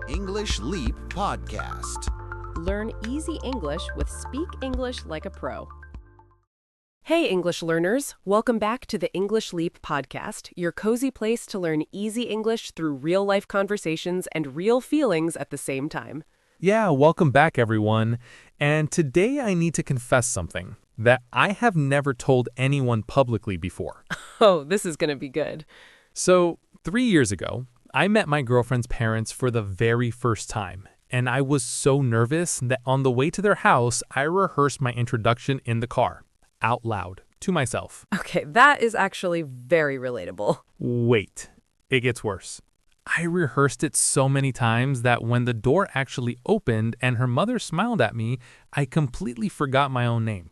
English Leap Podcast. Learn easy English with Speak English Like a Pro. Hey, English learners. Welcome back to the English Leap Podcast, your cozy place to learn easy English through real-life conversations and real feelings at the same time. Yeah, welcome back, everyone. And today I need to confess something that I have never told anyone publicly before. Oh, this is going to be good. So, 3 years ago, I met my girlfriend's parents for the very first time, and I was so nervous that on the way to their house, I rehearsed my introduction in the car, out loud, to myself. Okay, that is actually very relatable. Wait, it gets worse. I rehearsed it so many times that when the door actually opened and her mother smiled at me, I completely forgot my own name.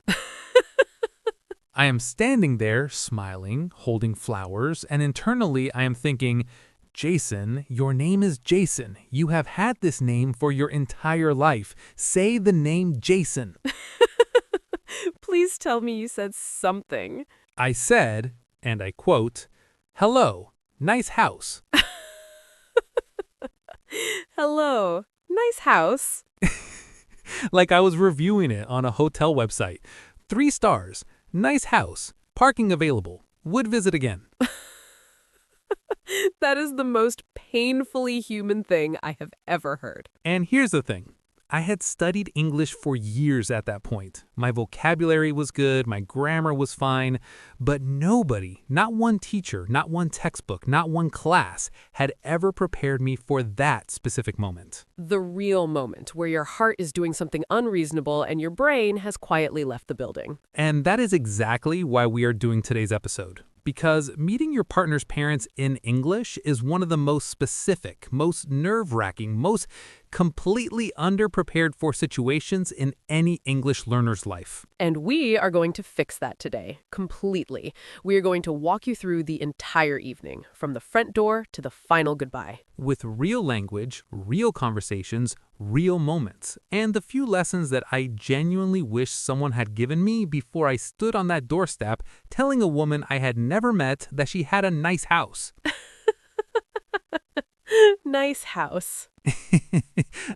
I am standing there, smiling, holding flowers, and internally I am thinking, Jason, your name is Jason. You have had this name for your entire life. Say the name Jason. Please tell me you said something. I said, and I quote, "Hello, nice house." Hello. Nice house. Like I was reviewing it on a hotel website. 3 stars, nice house, parking available, would visit again. That is the most painfully human thing I have ever heard. And here's the thing. I had studied English for years at that point. My vocabulary was good, my grammar was fine, but nobody, not one teacher, not one textbook, not one class, had ever prepared me for that specific moment. The real moment where your heart is doing something unreasonable and your brain has quietly left the building. And that is exactly why we are doing today's episode. Because meeting your partner's parents in English is one of the most specific, most nerve-wracking, most completely underprepared for situations in any English learner's life. And we are going to fix that today, completely. We are going to walk you through the entire evening, from the front door to the final goodbye. With real language, real conversations, real moments, and the few lessons that I genuinely wish someone had given me before I stood on that doorstep telling a woman I had never met that she had a nice house. Nice house.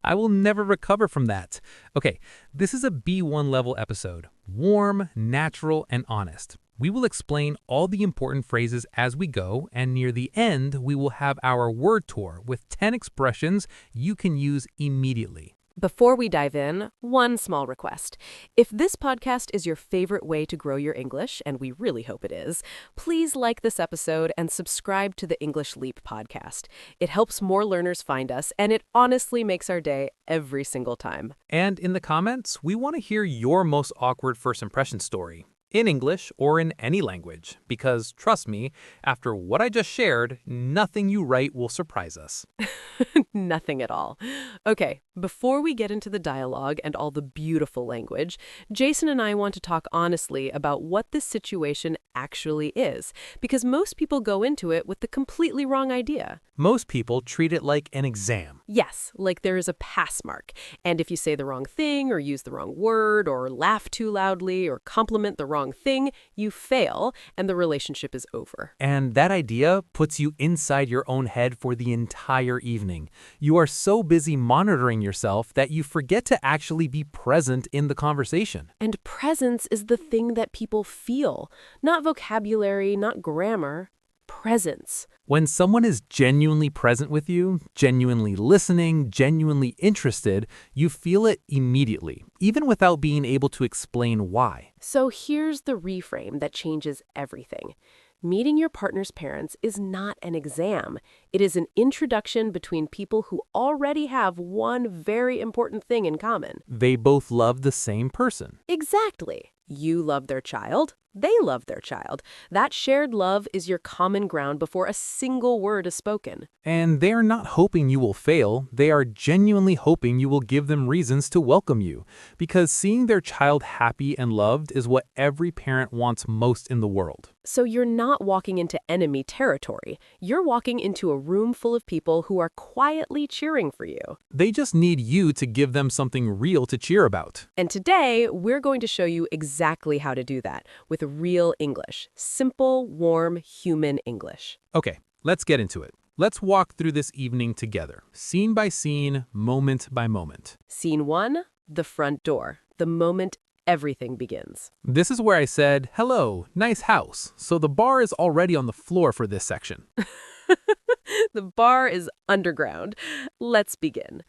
I will never recover from that. Okay, this is a B1 level episode. Warm, natural, and honest. We will explain all the important phrases as we go, and near the end, we will have our word tour with 10 expressions you can use immediately. Before we dive in, one small request. If this podcast is your favorite way to grow your English, and we really hope it is, please like this episode and subscribe to the English Leap podcast. It helps more learners find us, and it honestly makes our day every single time. And in the comments, we want to hear your most awkward first impression story, in English or in any language, because trust me, after what I just shared, nothing you write will surprise us. Nothing at all. Okay, before we get into the dialogue and all the beautiful language, Jason and I want to talk honestly about what this situation actually is, because most people go into it with the completely wrong idea. Most people treat it like an exam. Yes, like there is a pass mark, and if you say the wrong thing or use the wrong word or laugh too loudly or compliment the wrong thing, you fail and the relationship is over. And that idea puts you inside your own head for the entire evening. You are so busy monitoring yourself that you forget to actually be present in the conversation. And presence is the thing that people feel, not vocabulary, not grammar. Presence. When someone is genuinely present with you, genuinely listening, genuinely interested, you feel it immediately, even without being able to explain why. So here's the reframe that changes everything. Meeting your partner's parents is not an exam. It is an introduction between people who already have one very important thing in common. They both love the same person. Exactly. You love their child. They love their child. That shared love is your common ground before a single word is spoken. And they are not hoping you will fail. They are genuinely hoping you will give them reasons to welcome you. Because seeing their child happy and loved is what every parent wants most in the world. So you're not walking into enemy territory. You're walking into a room full of people who are quietly cheering for you. They just need you to give them something real to cheer about. And today, we're going to show you exactly how to do that with real English. Simple, warm, human English. Okay, let's get into it. Let's walk through this evening together, scene by scene, moment by moment. Scene 1, the front door, the moment everything begins. This is where I said, hello, nice house, so the bar is already on the floor for this section. The bar is underground. Let's begin.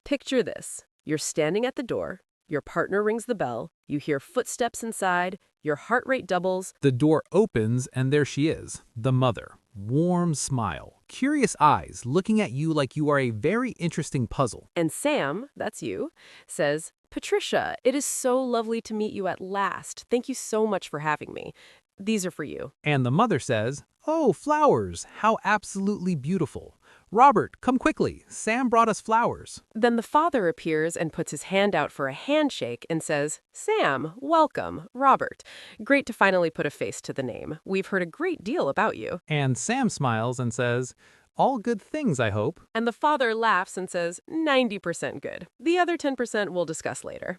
Picture this. You're standing at the door, your partner rings the bell, you hear footsteps inside, your heart rate doubles. The door opens and there she is, the mother. Warm smile, curious eyes looking at you like you are a very interesting puzzle. And Sam, that's you, says, Patricia, it is so lovely to meet you at last. Thank you so much for having me. These are for you. And the mother says, oh, flowers, how absolutely beautiful. Robert, come quickly. Sam brought us flowers. Then the father appears and puts his hand out for a handshake and says, Sam, welcome, Robert. Great to finally put a face to the name. We've heard a great deal about you. And Sam smiles and says, all good things, I hope. And the father laughs and says, 90% good. The other 10% we'll discuss later.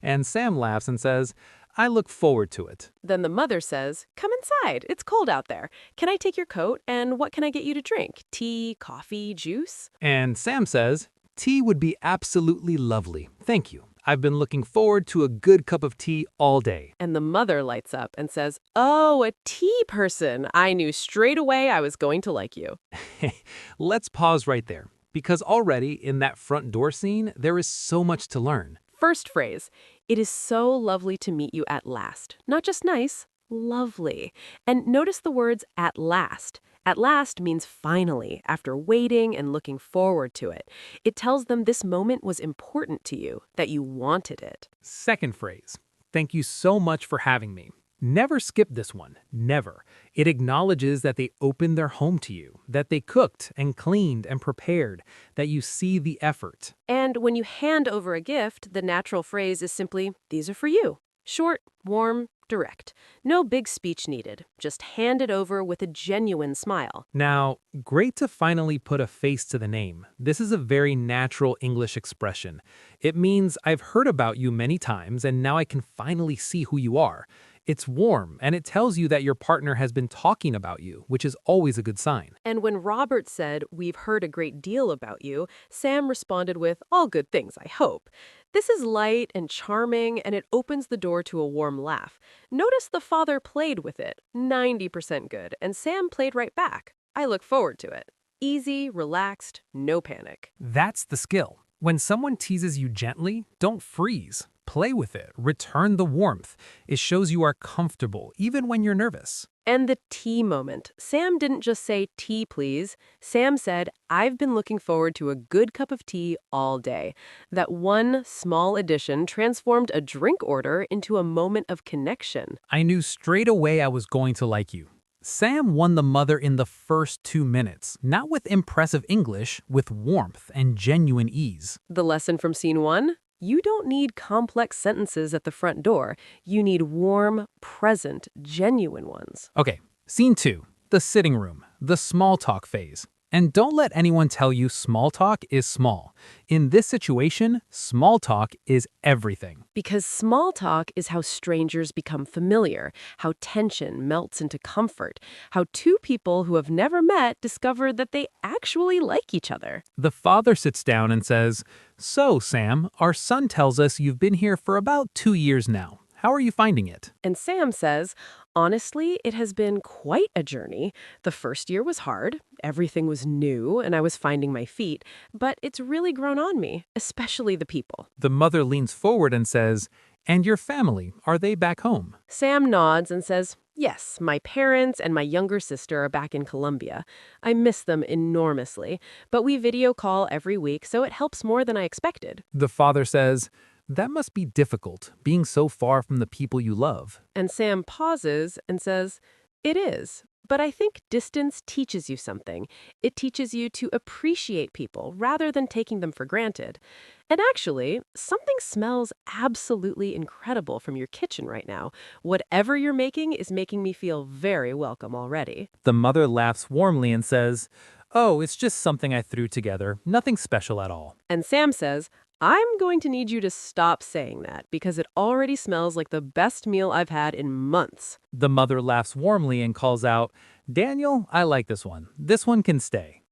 And Sam laughs and says, I look forward to it. Then the mother says, come inside. It's cold out there. Can I take your coat? And what can I get you to drink? Tea, coffee, juice? And Sam says, tea would be absolutely lovely. Thank you. I've been looking forward to a good cup of tea all day. And the mother lights up and says, oh, a tea person. I knew straight away I was going to like you. Let's pause right there, because already in that front door scene, there is so much to learn. First phrase, it is so lovely to meet you at last. Not just nice, lovely. And notice the words at last. At last means finally, after waiting and looking forward to it. It tells them this moment was important to you, that you wanted it. Second phrase, thank you so much for having me. Never skip this one, never. It acknowledges that they opened their home to you, that they cooked and cleaned and prepared, that you see the effort. And when you hand over a gift, the natural phrase is simply, these are for you. Short, warm, direct. No big speech needed. Just hand it over with a genuine smile. Now, great to finally put a face to the name. This is a very natural English expression. It means I've heard about you many times and now I can finally see who you are. It's warm, and it tells you that your partner has been talking about you, which is always a good sign. And when Robert said, we've heard a great deal about you, Sam responded with, all good things, I hope. This is light and charming, and it opens the door to a warm laugh. Notice the father played with it, 90% good, and Sam played right back. I look forward to it. Easy, relaxed, no panic. That's the skill. When someone teases you gently, don't freeze. Play with it. Return the warmth. It shows you are comfortable, even when you're nervous. And the tea moment. Sam didn't just say, tea, please. Sam said, I've been looking forward to a good cup of tea all day. That one small addition transformed a drink order into a moment of connection. I knew straight away I was going to like you. Sam won the mother in the first 2 minutes, not with impressive English, with warmth and genuine ease. The lesson from scene 1? You don't need complex sentences at the front door. You need warm, present, genuine ones. Okay, scene 2, the sitting room, the small talk phase. And don't let anyone tell you small talk is small. In this situation, small talk is everything. Because small talk is how strangers become familiar, how tension melts into comfort, how two people who have never met discover that they actually like each other. The father sits down and says, so, Sam, our son tells us you've been here for about 2 years now. How are you finding it? And Sam says, honestly, it has been quite a journey. The first year was hard. Everything was new, and I was finding my feet. But it's really grown on me, especially the people. The mother leans forward and says, and your family, are they back home? Sam nods and says, yes, my parents and my younger sister are back in Colombia. I miss them enormously, but we video call every week, so it helps more than I expected. The father says, that must be difficult, being so far from the people you love. And Sam pauses and says, it is. But I think distance teaches you something. It teaches you to appreciate people rather than taking them for granted. And actually, something smells absolutely incredible from your kitchen right now. Whatever you're making is making me feel very welcome already. The mother laughs warmly and says, oh, it's just something I threw together. Nothing special at all. And Sam says, I'm going to need you to stop saying that because it already smells like the best meal I've had in months. The mother laughs warmly and calls out, Daniel, I like this one. This one can stay.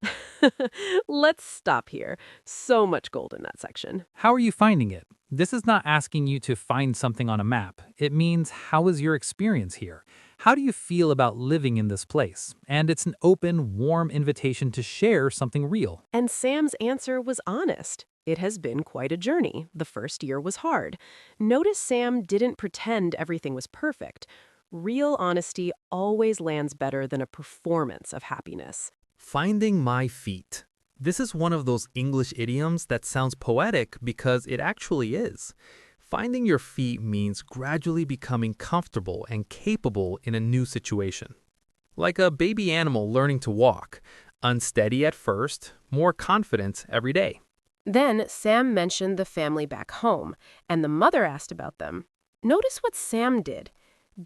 Let's stop here. So much gold in that section. How are you finding it? This is not asking you to find something on a map. It means, how is your experience here? How do you feel about living in this place? And it's an open, warm invitation to share something real. And Sam's answer was honest. It has been quite a journey. The first year was hard. Notice Sam didn't pretend everything was perfect. Real honesty always lands better than a performance of happiness. Finding my feet. This is one of those English idioms that sounds poetic because it actually is. Finding your feet means gradually becoming comfortable and capable in a new situation. Like a baby animal learning to walk, unsteady at first, more confident every day. Then Sam mentioned the family back home, and the mother asked about them. Notice what Sam did.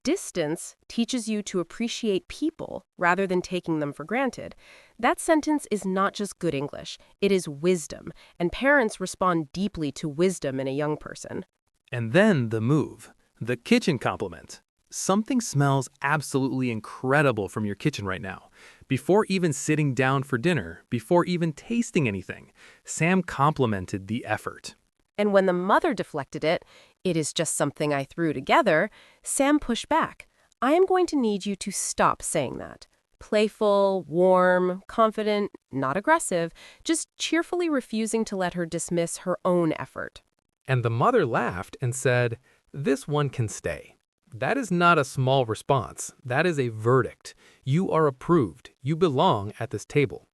Distance teaches you to appreciate people rather than taking them for granted. That sentence is not just good English, it is wisdom, and parents respond deeply to wisdom in a young person. And then the move, the kitchen compliment. Something smells absolutely incredible from your kitchen right now. Before even sitting down for dinner, before even tasting anything, Sam complimented the effort. And when the mother deflected it, "It is just something I threw together," Sam pushed back. "I am going to need you to stop saying that." Playful, warm, confident, not aggressive, just cheerfully refusing to let her dismiss her own effort. And the mother laughed and said, This one can stay. That is not a small response. That is a verdict. You are approved. You belong at this table.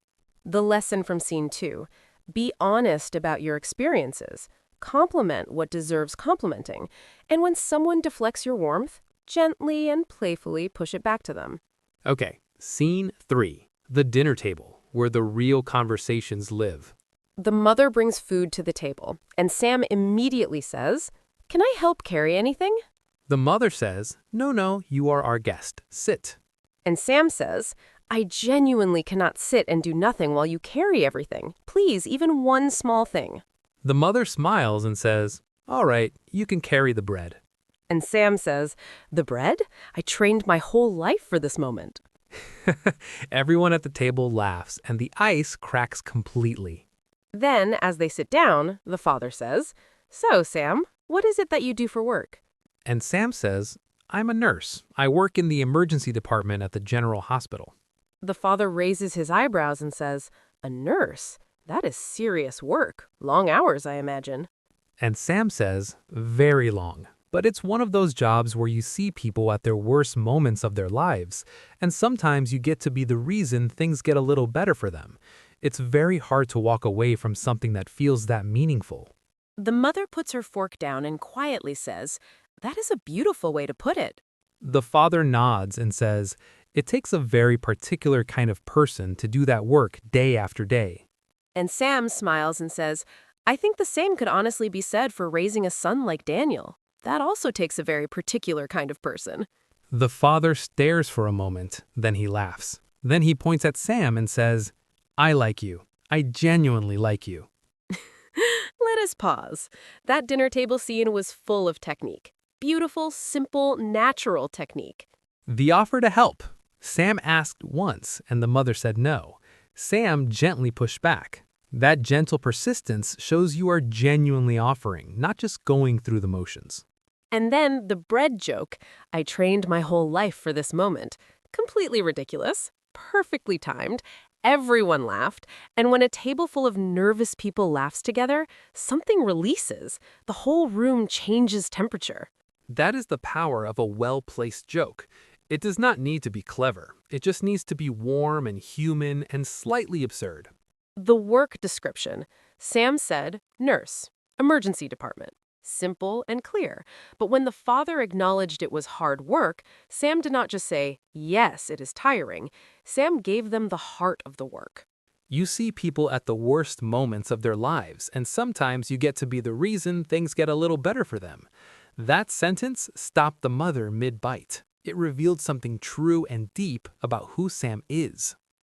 The lesson from scene 2. Be honest about your experiences. Compliment what deserves complimenting. And when someone deflects your warmth, gently and playfully push it back to them. Okay, scene 3. The dinner table, where the real conversations live. The mother brings food to the table, and Sam immediately says, "Can I help carry anything?" The mother says, No, you are our guest. Sit. And Sam says, "I genuinely cannot sit and do nothing while you carry everything. Please, even one small thing." The mother smiles and says, All right, you can carry the bread. And Sam says, "The bread? I trained my whole life for this moment." Everyone at the table laughs, and the ice cracks completely. Then, as they sit down, the father says, "So, Sam, what is it that you do for work?" And Sam says, I'm a nurse. I work in the emergency department at the general hospital. The father raises his eyebrows and says, "A nurse? That is serious work. Long hours, I imagine." And Sam says, Very long. But it's one of those jobs where you see people at their worst moments of their lives, and sometimes you get to be the reason things get a little better for them. It's very hard to walk away from something that feels that meaningful. The mother puts her fork down and quietly says, "That is a beautiful way to put it." The father nods and says, It takes a very particular kind of person to do that work day after day. And Sam smiles and says, "I think the same could honestly be said for raising a son like Daniel. That also takes a very particular kind of person." The father stares for a moment, then he laughs. Then he points at Sam and says, I like you. I genuinely like you. Let us pause. That dinner table scene was full of technique. Beautiful, simple, natural technique. The offer to help. Sam asked once, and the mother said no. Sam gently pushed back. That gentle persistence shows you are genuinely offering, not just going through the motions. And then the bread joke. "I trained my whole life for this moment." Completely ridiculous. Perfectly timed. Everyone laughed. And when a table full of nervous people laughs together, something releases. The whole room changes temperature. That is the power of a well-placed joke. It does not need to be clever. It just needs to be warm and human and slightly absurd. The work description. Sam said, "Nurse, emergency department." Simple and clear. But when the father acknowledged it was hard work, Sam did not just say, "Yes, it is tiring." Sam gave them the heart of the work. You see people at the worst moments of their lives, and sometimes you get to be the reason things get a little better for them. That sentence stopped the mother mid-bite. It revealed something true and deep about who Sam is.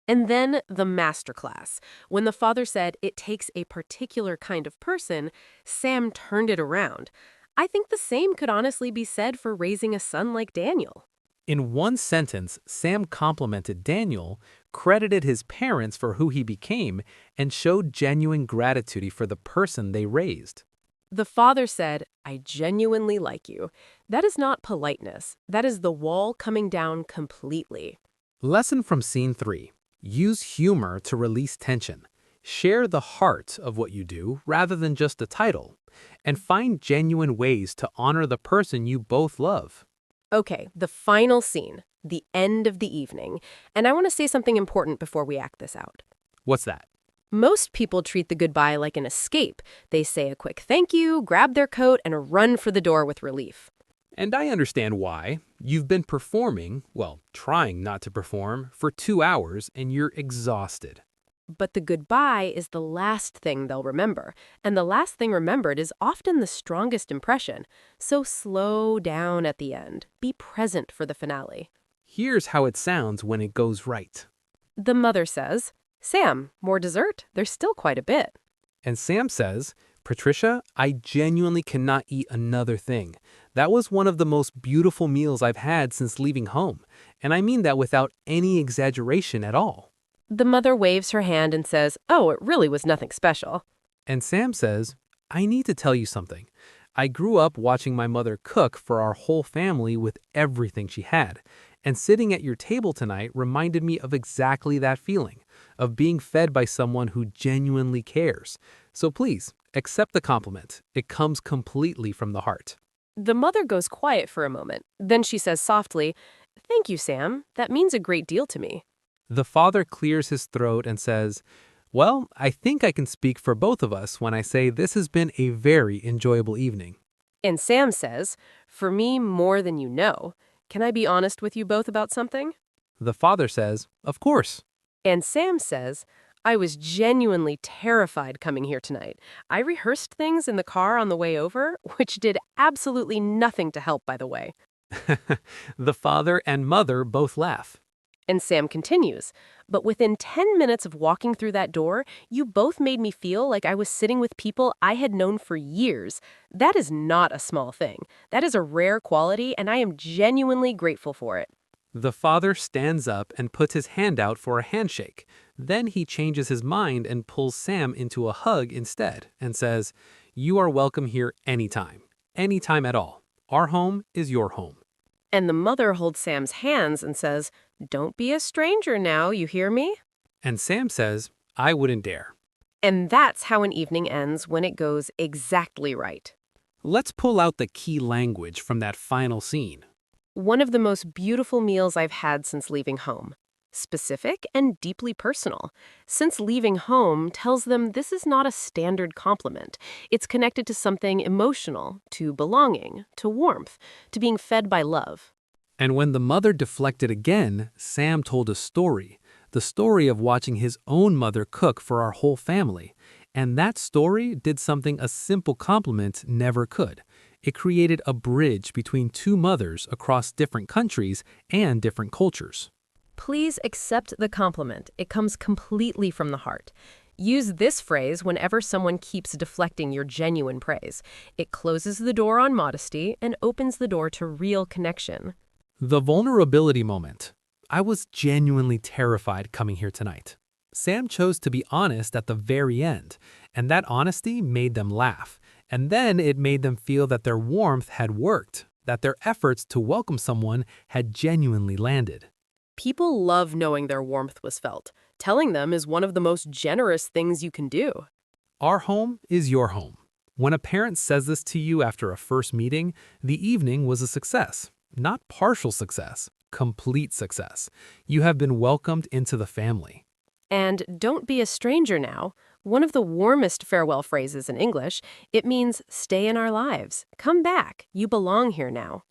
And then the masterclass. When the father said it takes a particular kind of person, Sam turned it around. I think the same could honestly be said for raising a son like Daniel. In one sentence, Sam complimented Daniel, credited his parents for who he became, and showed genuine gratitude for the person they raised. The father said, I genuinely like you. That is not politeness. That is the wall coming down completely. Lesson from Scene 3. Use humor to release tension. Share the heart of what you do rather than just the title. And find genuine ways to honor the person you both love. Okay, the final scene, the end of the evening. And I want to say something important before we act this out. What's that? Most people treat the goodbye like an escape. They say a quick thank you, grab their coat, and run for the door with relief. And I understand why. You've been performing, well, trying not to perform, for 2 hours and you're exhausted. But the goodbye is the last thing they'll remember. And the last thing remembered is often the strongest impression. So slow down at the end. Be present for the finale. Here's how it sounds when it goes right. The mother says, Sam, more dessert? There's still quite a bit. And Sam says, Patricia, I genuinely cannot eat another thing. That was one of the most beautiful meals I've had since leaving home. And I mean that without any exaggeration at all. The mother waves her hand and says, oh, it really was nothing special. And Sam says, I need to tell you something. I grew up watching my mother cook for our whole family with everything she had. And sitting at your table tonight reminded me of exactly that feeling, of being fed by someone who genuinely cares. So please, accept the compliment. It comes completely from the heart. The mother goes quiet for a moment. Then she says softly, thank you, Sam. That means a great deal to me. The father clears his throat and says, well, I think I can speak for both of us when I say this has been a very enjoyable evening. And Sam says, for me, more than you know. Can I be honest with you both about something? The father says, of course. And Sam says, I was genuinely terrified coming here tonight. I rehearsed things in the car on the way over, which did absolutely nothing to help, by the way. The father and mother both laugh. And Sam continues, but within 10 minutes of walking through that door, you both made me feel like I was sitting with people I had known for years. That is not a small thing. That is a rare quality, and I am genuinely grateful for it. The father stands up and puts his hand out for a handshake. Then he changes his mind and pulls Sam into a hug instead and says, you are welcome here anytime at all. Our home is your home. And the mother holds Sam's hands and says, don't be a stranger now, you hear me? And Sam says, I wouldn't dare. And that's how an evening ends when it goes exactly right. Let's pull out the key language from that final scene. One of the most beautiful meals I've had since leaving home. Specific and deeply personal. Since leaving home tells them this is not a standard compliment. It's connected to something emotional, to belonging, to warmth, to being fed by love. And when the mother deflected again, Sam told a story. The story of watching his own mother cook for our whole family. And that story did something a simple compliment never could. It created a bridge between two mothers across different countries and different cultures. Please accept the compliment. It comes completely from the heart. Use this phrase whenever someone keeps deflecting your genuine praise. It closes the door on modesty and opens the door to real connection. The vulnerability moment. I was genuinely terrified coming here tonight. Sam chose to be honest at the very end, and that honesty made them laugh. And then it made them feel that their warmth had worked, that their efforts to welcome someone had genuinely landed. People love knowing their warmth was felt. Telling them is one of the most generous things you can do. Our home is your home. When a parent says this to you after a first meeting, the evening was a success. Not partial success, complete success. You have been welcomed into the family. And don't be a stranger now. One of the warmest farewell phrases in English, it means stay in our lives. Come back. You belong here now.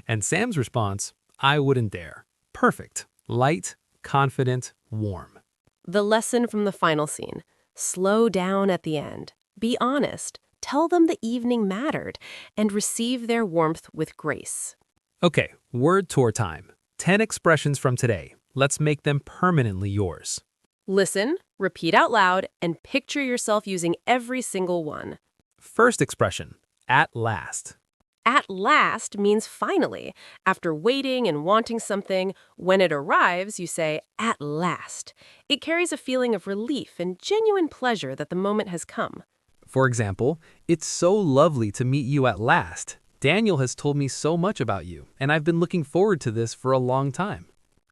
And Sam's response, I wouldn't dare. Perfect, light, confident, warm. The lesson from the final scene. Slow down at the end. Be honest. Tell them the evening mattered and receive their warmth with grace. Okay, word tour time. 10 expressions from today. Let's make them permanently yours. Listen, repeat out loud, and picture yourself using every single one. First expression, at last. At last means finally. After waiting and wanting something, when it arrives, you say, at last. It carries a feeling of relief and genuine pleasure that the moment has come. For example, it's so lovely to meet you at last. Daniel has told me so much about you, and I've been looking forward to this for a long time.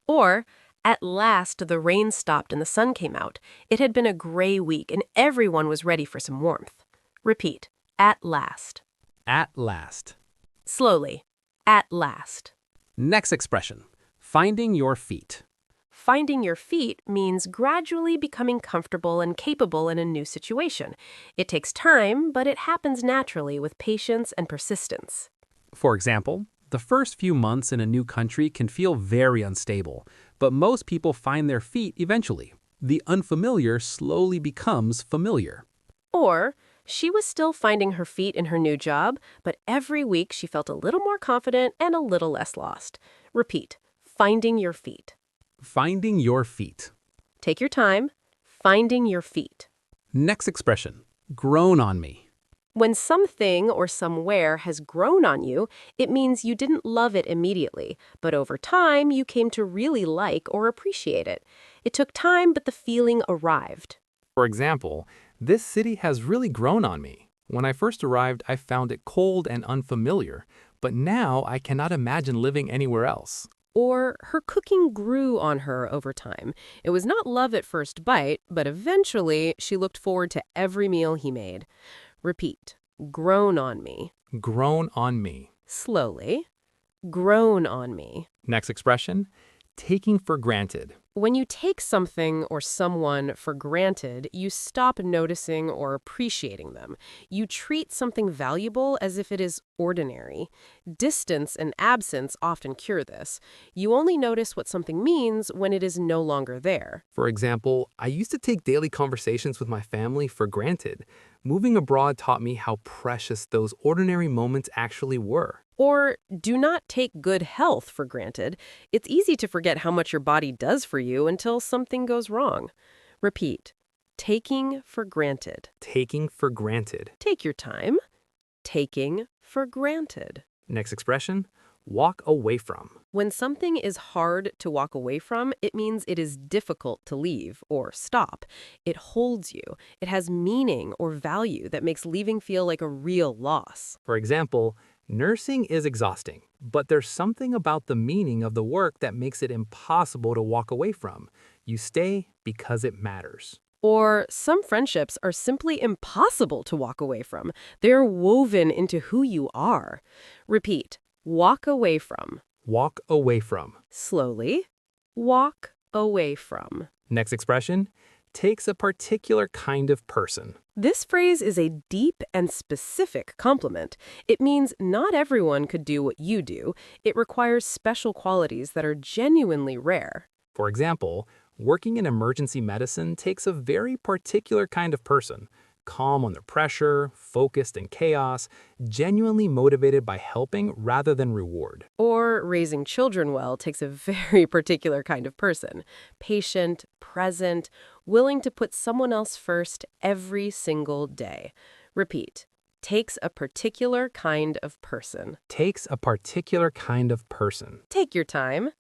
Or, at last the rain stopped and the sun came out. It had been a gray week and everyone was ready for some warmth. Repeat, at last. At last. Slowly, at last. Next expression, finding your feet. Finding your feet means gradually becoming comfortable and capable in a new situation. It takes time, but it happens naturally with patience and persistence. For example, the first few months in a new country can feel very unstable, but most people find their feet eventually. The unfamiliar slowly becomes familiar. Or, she was still finding her feet in her new job, but every week she felt a little more confident and a little less lost. Repeat, finding your feet. Finding your feet. Take your time, finding your feet. Next expression, grown on me. When something or somewhere has grown on you, it means you didn't love it immediately, but over time you came to really like or appreciate it. It took time, but the feeling arrived. For example, this city has really grown on me. When I first arrived, I found it cold and unfamiliar, but now I cannot imagine living anywhere else. Or her cooking grew on her over time. It was not love at first bite, but eventually she looked forward to every meal he made. Repeat, grown on me. Grown on me. Slowly, grown on me. Next expression, taking for granted. When you take something or someone for granted, you stop noticing or appreciating them. You treat something valuable as if it is ordinary. Distance and absence often cure this. You only notice what something means when it is no longer there. For example, I used to take daily conversations with my family for granted. Moving abroad taught me how precious those ordinary moments actually were. Or do not take good health for granted. It's easy to forget how much your body does for you until something goes wrong. Repeat, taking for granted. Taking for granted. Take your time. Taking for granted. Next expression, walk away from. When something is hard to walk away from, it means it is difficult to leave or stop. It holds you. It has meaning or value that makes leaving feel like a real loss. For example, nursing is exhausting, but there's something about the meaning of the work that makes it impossible to walk away from. You stay because it matters. Or some friendships are simply impossible to walk away from. They're woven into who you are. Repeat, walk away from. Walk away from. Slowly, walk away from. Next expression, takes a particular kind of person. This phrase is a deep and specific compliment. It means not everyone could do what you do. It requires special qualities that are genuinely rare. For example, working in emergency medicine takes a very particular kind of person. Calm under pressure, focused in chaos, genuinely motivated by helping rather than reward. Or raising children well takes a very particular kind of person. Patient, present, willing to put someone else first every single day. Repeat, takes a particular kind of person. Takes a particular kind of person. Take your time.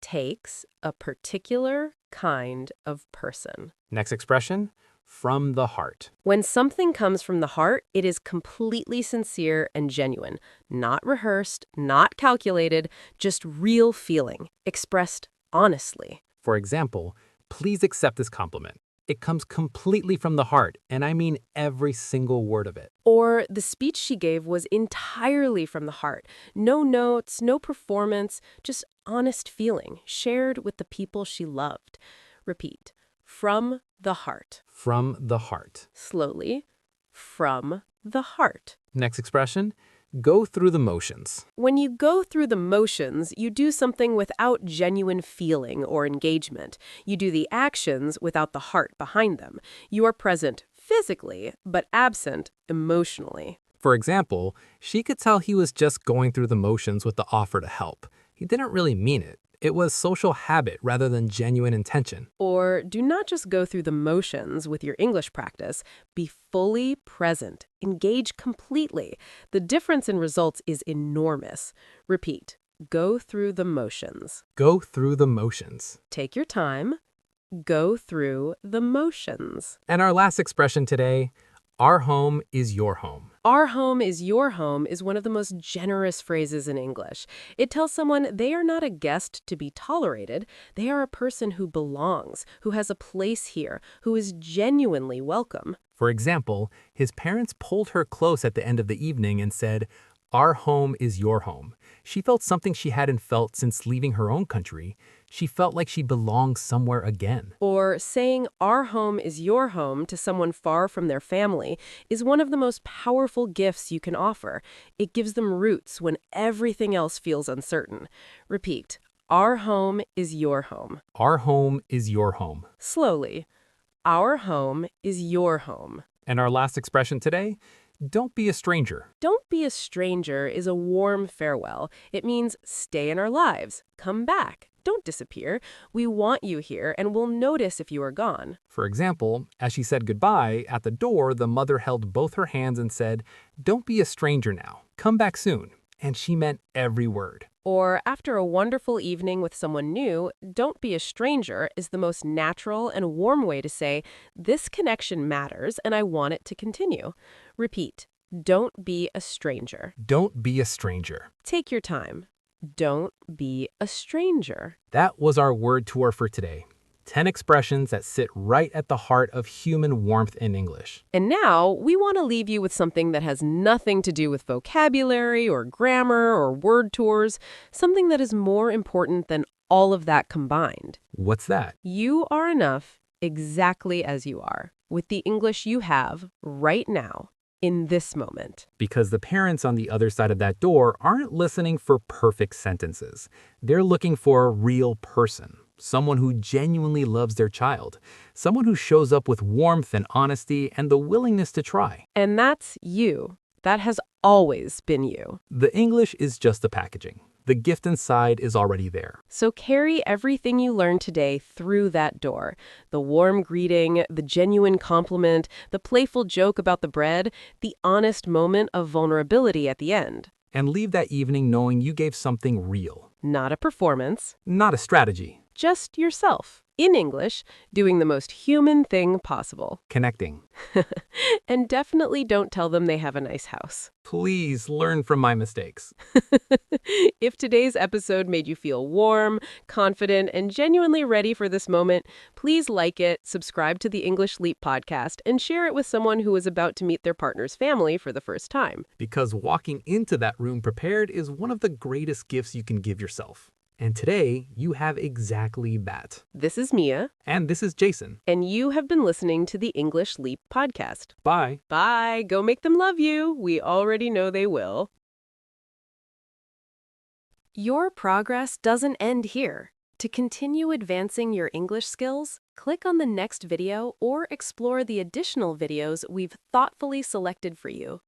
Takes a particular kind of person. Next expression, from the heart. When something comes from the heart, it is completely sincere and genuine. Not rehearsed, not calculated, just real feeling, expressed honestly. For example, please accept this compliment. It comes completely from the heart, and I mean every single word of it. Or the speech she gave was entirely from the heart. No notes, no performance, just honest feeling shared with the people she loved. Repeat, from the heart. From the heart. Slowly, from the heart. Next expression, go through the motions. When you go through the motions, you do something without genuine feeling or engagement. You do the actions without the heart behind them. You are present physically, but absent emotionally. For example, she could tell he was just going through the motions with the offer to help. He didn't really mean it. It was social habit rather than genuine intention. Or do not just go through the motions with your English practice. Be fully present. Engage completely. The difference in results is enormous. Repeat. Go through the motions. Go through the motions. Take your time. Go through the motions. And our last expression today, our home is your home. Our home is your home is one of the most generous phrases in English. It tells someone they are not a guest to be tolerated. They are a person who belongs, who has a place here, who is genuinely welcome. For example, his parents pulled her close at the end of the evening and said, "Our home is your home." She felt something she hadn't felt since leaving her own country. She felt like she belonged somewhere again. Or saying our home is your home to someone far from their family is one of the most powerful gifts you can offer. It gives them roots when everything else feels uncertain. Repeat. Our home is your home. Our home is your home. Slowly. Our home is your home. And our last expression today, don't be a stranger. Don't be a stranger is a warm farewell. It means stay in our lives. Come back. Don't disappear. We want you here and we'll notice if you are gone. For example, as she said goodbye, at the door, the mother held both her hands and said, "Don't be a stranger now. Come back soon." And she meant every word. Or after a wonderful evening with someone new, don't be a stranger is the most natural and warm way to say, this connection matters and I want it to continue. Repeat, don't be a stranger. Don't be a stranger. Take your time. Don't be a stranger. That was our word tour for today. 10 expressions that sit right at the heart of human warmth in English. And now we want to leave you with something that has nothing to do with vocabulary or grammar or word tours, something that is more important than all of that combined. What's that? You are enough exactly as you are, with the English you have right now, in this moment. Because the parents on the other side of that door aren't listening for perfect sentences. They're looking for a real person. Someone who genuinely loves their child, someone who shows up with warmth and honesty and the willingness to try. And that's you. That has always been you. The English is just the packaging. The gift inside is already there. So carry everything you learned today through that door. The warm greeting, the genuine compliment, the playful joke about the bread, the honest moment of vulnerability at the end. And leave that evening knowing you gave something real. Not a performance. Not a strategy. Just yourself, in English, doing the most human thing possible. Connecting. And definitely don't tell them they have a nice house. Please learn from my mistakes. If today's episode made you feel warm, confident, and genuinely ready for this moment, please like it, subscribe to the English Leap podcast, and share it with someone who is about to meet their partner's family for the first time. Because walking into that room prepared is one of the greatest gifts you can give yourself. And today, you have exactly that. This is Mia. And this is Jason. And you have been listening to the English Leap podcast. Bye. Bye. Go make them love you. We already know they will. Your progress doesn't end here. To continue advancing your English skills, click on the next video or explore the additional videos we've thoughtfully selected for you.